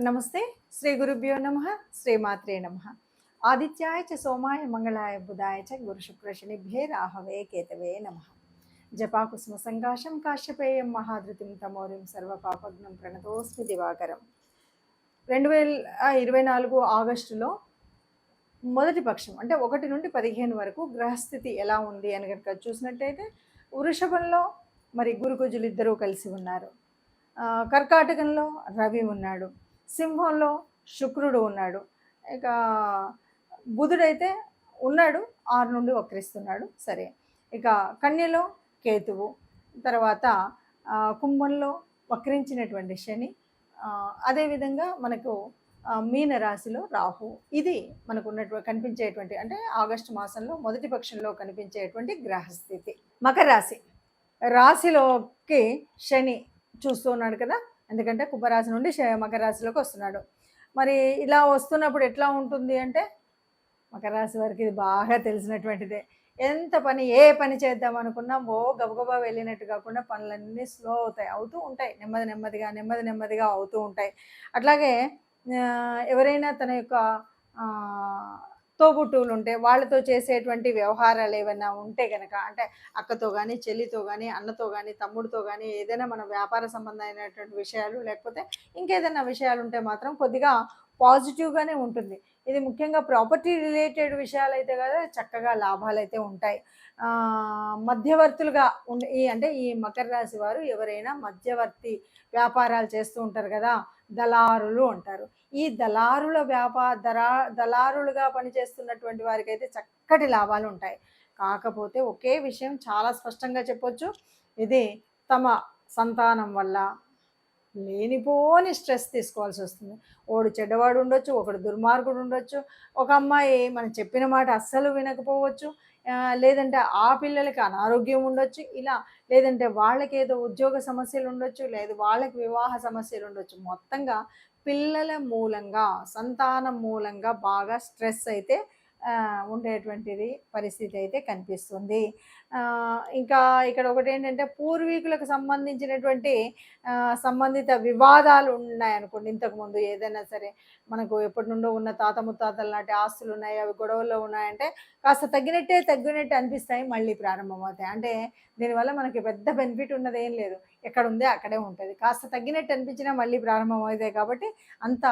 నమస్తే. శ్రీ గురుభ్యో నమః. శ్రీమాత్రే నమః. ఆదిత్యాయ చ సోమాయ మంగళాయ బుధాయ చ గురు శుక్ర శనిభ్యే రాహవే కేతవే నమః. జపాకుసుమ సంకాశం కాశ్యపేయం మహాధృతిం తమోరిం సర్వపాపగ్నం ప్రణతోస్మి దివాకరం. 2024 ఆగస్టులో మొదటి పక్షం అంటే 1 నుండి 15 వరకు గ్రహస్థితి ఎలా ఉంది అని కనుక చూసినట్టయితే వృషభంలో మరి గురుకుజులు ఇద్దరూ కలిసి ఉన్నారు. కర్కాటకంలో రవి ఉన్నాడు. సింహంలో శుక్రుడు ఉన్నాడు. ఇక బుధుడైతే ఉన్నాడు, 6 నుండి వక్రిస్తున్నాడు. సరే, ఇక కన్యలో కేతువు, తర్వాత కుంభంలో వక్రించినటువంటి శని, అదేవిధంగా మనకు మీన రాశిలో రాహు. ఇది మనకు ఉన్నటువంటి కనిపించేటువంటి అంటే ఆగస్టు మాసంలో మొదటి పక్షంలో కనిపించేటువంటి గ్రహస్థితి. మకర రాశి రాశిలోకి శని చూస్తూ ఉన్నాడు కదా, ఎందుకంటే కుంభరాశి నుండి మకర రాశిలోకి వస్తున్నాడు. మరి ఇలా వస్తున్నప్పుడు ఎట్లా ఉంటుంది అంటే మకర రాశి వారికి ఇది బాగా తెలిసినటువంటిదే. ఏ పని చేద్దాం అనుకున్నా గబగబా వెళ్ళినట్టు కాకుండా పనులన్నీ స్లో అవుతూ ఉంటాయి, నెమ్మదిగా అవుతూ ఉంటాయి. అట్లాగే ఎవరైనా తన యొక్క తోబుట్టువులు ఉంటే వాళ్ళతో చేసేటువంటి వ్యవహారాలు ఏమైనా ఉంటే కనుక, అంటే అక్కతో కానీ, చెల్లితో కానీ, అన్నతో కానీ, తమ్ముడితో కానీ ఏదైనా మన వ్యాపార సంబంధమైనటువంటి విషయాలు లేకపోతే ఇంకేదైనా విషయాలు ఉంటే మాత్రం కొద్దిగా పాజిటివ్గానే ఉంటుంది. ఇది ముఖ్యంగా ప్రాపర్టీ రిలేటెడ్ విషయాలు అయితే కదా చక్కగా లాభాలు అయితే ఉంటాయి. మధ్యవర్తులుగా అంటే ఈ మకర రాశి వారు ఎవరైనా మధ్యవర్తి వ్యాపారాలు చేస్తూ ఉంటారు కదా, దళారులు అంటారు. ఈ దళారుల దళారులుగా పనిచేస్తున్నటువంటి వారికి అయితే చక్కటి లాభాలు ఉంటాయి. కాకపోతే ఒకే విషయం చాలా స్పష్టంగా చెప్పొచ్చు, ఇది తమ సంతానం వల్ల లేనిపోని స్ట్రెస్ తీసుకోవాల్సి వస్తుంది. ఒకడు చెడ్డవాడు ఉండొచ్చు, ఒకడు దుర్మార్గుడు ఉండొచ్చు, ఒక అమ్మాయి మనం చెప్పిన మాట అస్సలు వినకపోవచ్చు, లేదంటే ఆ పిల్లలకి అనారోగ్యం ఉండొచ్చు, ఇలా లేదంటే వాళ్ళకి ఏదో ఉద్యోగ సమస్యలు ఉండొచ్చు, లేదు వాళ్ళకి వివాహ సమస్యలు ఉండొచ్చు. మొత్తంగా పిల్లల మూలంగా, సంతానం మూలంగా బాగా స్ట్రెస్ అయితే ఉండేటువంటిది పరిస్థితి అయితే కనిపిస్తుంది. ఇంకా ఇక్కడ ఒకటి ఏంటంటే పూర్వీకులకు సంబంధించినటువంటి సంబంధిత వివాదాలు ఉన్నాయనుకోండి. ఇంతకుముందు ఏదైనా సరే మనకు ఎప్పటి నుండో ఉన్న తాత ముత్తాతల నాటి ఆస్తులు ఉన్నాయి, అవి గొడవల్లో ఉన్నాయంటే కాస్త తగ్గినట్టు అనిపిస్తాయి, మళ్ళీ ప్రారంభమవుతాయి. అంటే దీనివల్ల మనకి పెద్ద బెనిఫిట్ ఉన్నది ఏం లేదు, ఎక్కడ ఉందే అక్కడే ఉంటుంది. కాస్త తగ్గినట్టు అనిపించినా మళ్ళీ ప్రారంభం అవుతాయి కాబట్టి అంత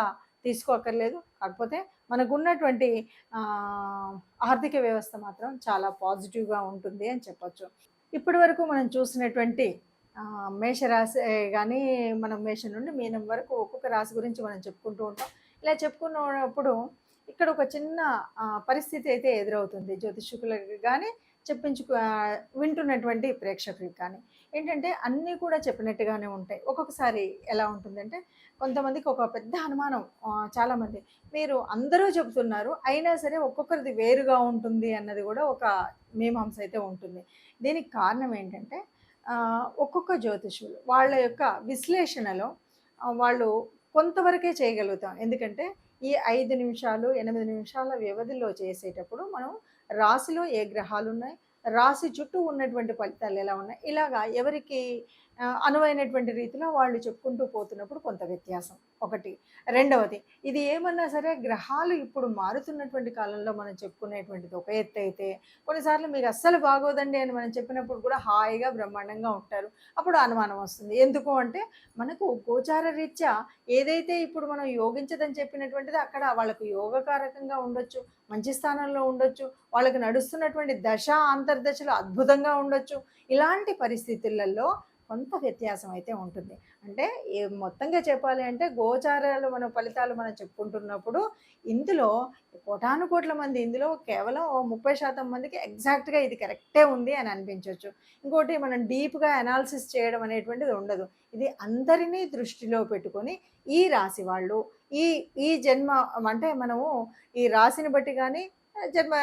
తీసుకోక్కర్లేదు. కాకపోతే మనకు ఉన్నటువంటి ఆర్థిక వ్యవస్థ మాత్రం చాలా పాజిటివ్గా ఉంటుంది అని చెప్పొచ్చు. ఇప్పటి వరకు మనం చూసినటువంటి మేషరాశి కానీ మనం మేషం నుండి మీనం వరకు ఒక్కొక్క రాశి గురించి మనం చెప్పుకుంటూ ఉంటాం. ఇలా చెప్పుకున్నప్పుడు ఇక్కడ ఒక చిన్న పరిస్థితి అయితే ఎదురవుతుంది జ్యోతిష్కులకు కానీ వింటున్నటువంటి ప్రేక్షకులకు కానీ. ఏంటంటే అన్నీ కూడా చెప్పినట్టుగానే ఉంటాయి. ఒక్కొక్కసారి ఎలా ఉంటుందంటే కొంతమందికి ఒక పెద్ద అనుమానం, చాలామంది మీరు అందరూ చెబుతున్నారు అయినా సరే ఒక్కొక్కరిది వేరుగా ఉంటుంది అన్నది కూడా ఒక మీమాంస అయితే ఉంటుంది. దీనికి కారణం ఏంటంటే ఒక్కొక్క జ్యోతిష్యులు వాళ్ళ యొక్క విశ్లేషణలో వాళ్ళు కొంతవరకే చేయగలుగుతాం. ఎందుకంటే ఈ 5 నిమిషాలు 8 నిమిషాల వ్యవధిలో చేసేటప్పుడు మనం రాశిలో ఏ గ్రహాలు ఉన్నాయి, రాశి చుట్టూ ఉన్నటువంటి ఫలితాలు ఎలా ఉన్నాయి, ఇలాగా ఎవరికి అనువైనటువంటి రీతిలో వాళ్ళు చెప్పుకుంటూ పోతున్నప్పుడు కొంత వ్యత్యాసం ఒకటి. రెండవది, ఇది ఏమన్నా సరే గ్రహాలు ఇప్పుడు మారుతున్నటువంటి కాలంలో మనం చెప్పుకునేటువంటిది ఒక ఎత్తు అయితే, కొన్నిసార్లు మీకు అస్సలు బాగోదండి అని మనం చెప్పినప్పుడు కూడా హాయిగా బ్రహ్మాండంగా ఉంటారు. అప్పుడు అనుమానం వస్తుంది. ఎందుకు అంటే మనకు గోచార రీత్యా ఏదైతే ఇప్పుడు మనం యోగించదని చెప్పినటువంటిది అక్కడ వాళ్ళకు యోగకారకంగా ఉండొచ్చు, మంచి స్థానంలో ఉండొచ్చు, వాళ్ళకి నడుస్తున్నటువంటి దశ అంతర్దశలు అద్భుతంగా ఉండొచ్చు. ఇలాంటి పరిస్థితులలో కొంత వ్యత్యాసం అయితే ఉంటుంది. అంటే మొత్తంగా చెప్పాలి అంటే గోచారాలు మన ఫలితాలు మనం చెప్పుకుంటున్నప్పుడు ఇందులో కోటానుకోట్ల మంది, ఇందులో కేవలం 30% మందికి ఎగ్జాక్ట్గా ఇది కరెక్టే ఉంది అని అనిపించవచ్చు. ఇంకోటి మనం డీప్గా అనాలిసిస్ చేయడం అనేటువంటిది ఉండదు. ఇది అందరినీ దృష్టిలో పెట్టుకొని ఈ రాశి వాళ్ళు ఈ జన్మ అంటే మనము ఈ రాశిని బట్టి కానీ జన్మ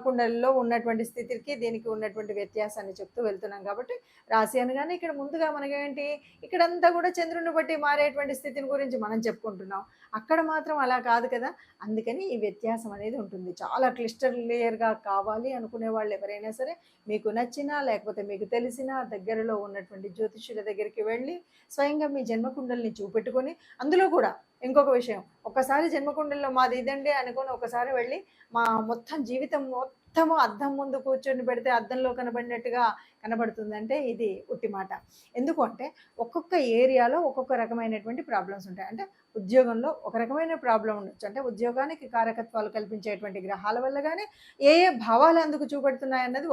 కుండలిలో ఉన్నటువంటి స్థితికి దీనికి ఉన్నటువంటి వ్యత్యాసాన్ని చెప్తూ వెళ్తున్నాం. కాబట్టి రాశి అనగానే ఇక్కడ ముందుగా మనకేంటి, ఇక్కడంతా కూడా చంద్రుని బట్టి మారేటువంటి స్థితిని గురించి మనం చెప్పుకుంటున్నాం. అక్కడ మాత్రం అలా కాదు కదా. అందుకని ఈ వ్యత్యాసం అనేది ఉంటుంది. చాలా క్లియర్గా కావాలి అనుకునే వాళ్ళు ఎవరైనా సరే మీకు నచ్చినా లేకపోతే మీకు తెలిసినా దగ్గరలో ఉన్నటువంటి జ్యోతిష్యుల దగ్గరికి వెళ్ళి స్వయంగా మీ జన్మకుండల్ని చూపెట్టుకొని అందులో కూడా ఇంకొక విషయం, ఒక్కసారి జన్మకుండలిలో మాది ఇదండి అనుకోని ఒకసారి వెళ్ళి మా మొత్తం జీవితం మొత్తము అద్దం ముందు కూర్చొని పెడితే అద్దంలో కనబడినట్టుగా కనబడుతుందంటే ఇది ఉట్టి మాట. ఎందుకు అంటే ఒక్కొక్క ఏరియాలో ఒక్కొక్క రకమైనటువంటి ప్రాబ్లమ్స్ ఉంటాయి. అంటే ఉద్యోగంలో ఒక రకమైన ప్రాబ్లం ఉండొచ్చు. అంటే ఉద్యోగానికి కారకత్వాలు కల్పించేటువంటి గ్రహాల వల్ల గానీ ఏ ఏ భావాలు అందుకు చూపెడుతున్నాయన్నది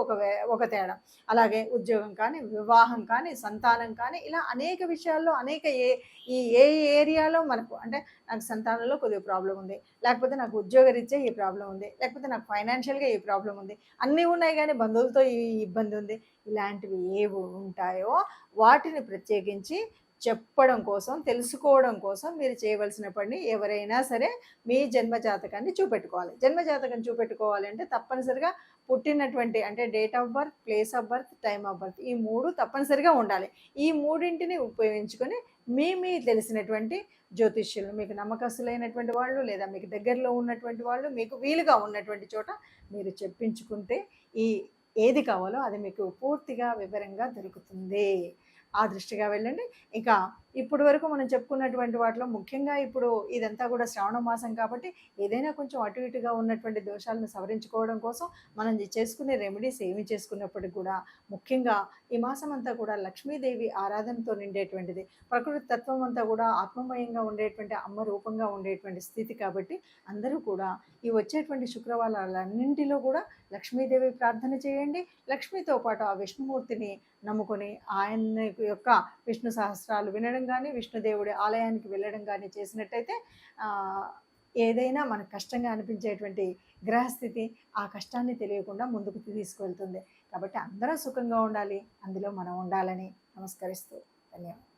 ఒక తేడా. అలాగే ఉద్యోగం కానీ, వివాహం కానీ, సంతానం కానీ ఇలా అనేక విషయాల్లో అనేక ఏ ఏరియాలో మనకు అంటే నాకు సంతానంలో కొద్దిగా ప్రాబ్లమ్ ఉంది, లేకపోతే నాకు ఉద్యోగరీత్యా ఈ ప్రాబ్లమ్ ఉంది, లేకపోతే నాకు ఫైనాన్షియల్‌గా ఈ ప్రాబ్లమ్ ఉంది. అన్నీ ఉన్నాయి గానీ బంధువులతో ఈ ఇబ్బంది ఉంది. ఇలాంటివి ఏవి ఉంటాయో వాటిని ప్రత్యేకించి చెప్పడం కోసం, తెలుసుకోవడం కోసం మీరు చేయవలసిన పని ఎవరైనా సరే మీ జన్మ జాతకాన్ని చూపెట్టుకోవాలి. జన్మ జాతకం చూపెట్టుకోవాలి అంటే తప్పనిసరిగా పుట్టినటువంటి అంటే date of birth, place of birth, time of birth ఈ 3 తప్పనిసరిగా ఉండాలి. ఈ మూడింటిని ఉపయోగించుకొని మీ తెలిసినటువంటి జ్యోతిష్యులు, మీకు నమ్మకస్తులైనటువంటి వాళ్ళు లేదా మీకు దగ్గరలో ఉన్నటువంటి వాళ్ళు, మీకు వీలుగా ఉన్నటువంటి చోట మీరు చెప్పించుకుంటే ఈ ఏది కావాలో అది మీకు పూర్తిగా వివరంగా దొరుకుతుంది. ఆ దృష్టిగా వెళ్ళండి. ఇక ఇప్పటి వరకు మనం చెప్పుకున్నటువంటి వాటిలో ముఖ్యంగా ఇప్పుడు ఇదంతా కూడా శ్రావణ మాసం కాబట్టి ఏదైనా కొంచెం అటు ఇటుగా ఉన్నటువంటి దోషాలను సవరించుకోవడం కోసం మనం చేసుకునే రెమెడీస్ ఏమి చేసుకున్నప్పటికి కూడా ముఖ్యంగా ఈ మాసం అంతా కూడా లక్ష్మీదేవి ఆరాధనతో నిండేటువంటిది. ప్రకృతి తత్వం అంతా కూడా ఆత్మమయంగా ఉండేటువంటి అమ్మ రూపంగా ఉండేటువంటి స్థితి కాబట్టి అందరూ కూడా ఈ వచ్చేటువంటి శుక్రవారాలన్నింటిలో కూడా లక్ష్మీదేవి ప్రార్థన చేయండి. లక్ష్మితో పాటు ఆ విష్ణుమూర్తిని నమ్ముకొని ఆయన యొక్క విష్ణు సహస్రాలు వినడం కానీ, విష్ణుదేవుడి ఆలయానికి వెళ్ళడం కానీ చేసినట్టయితే ఏదైనా మనకు కష్టంగా అనిపించేటువంటి గ్రహస్థితి ఆ కష్టాన్ని తెలియకుండా ముందుకు తీసుకువెళ్తుంది. కాబట్టి అందరం సుఖంగా ఉండాలి, అందులో మనం ఉండాలని నమస్కరిస్తూ ధన్యవాదాలు.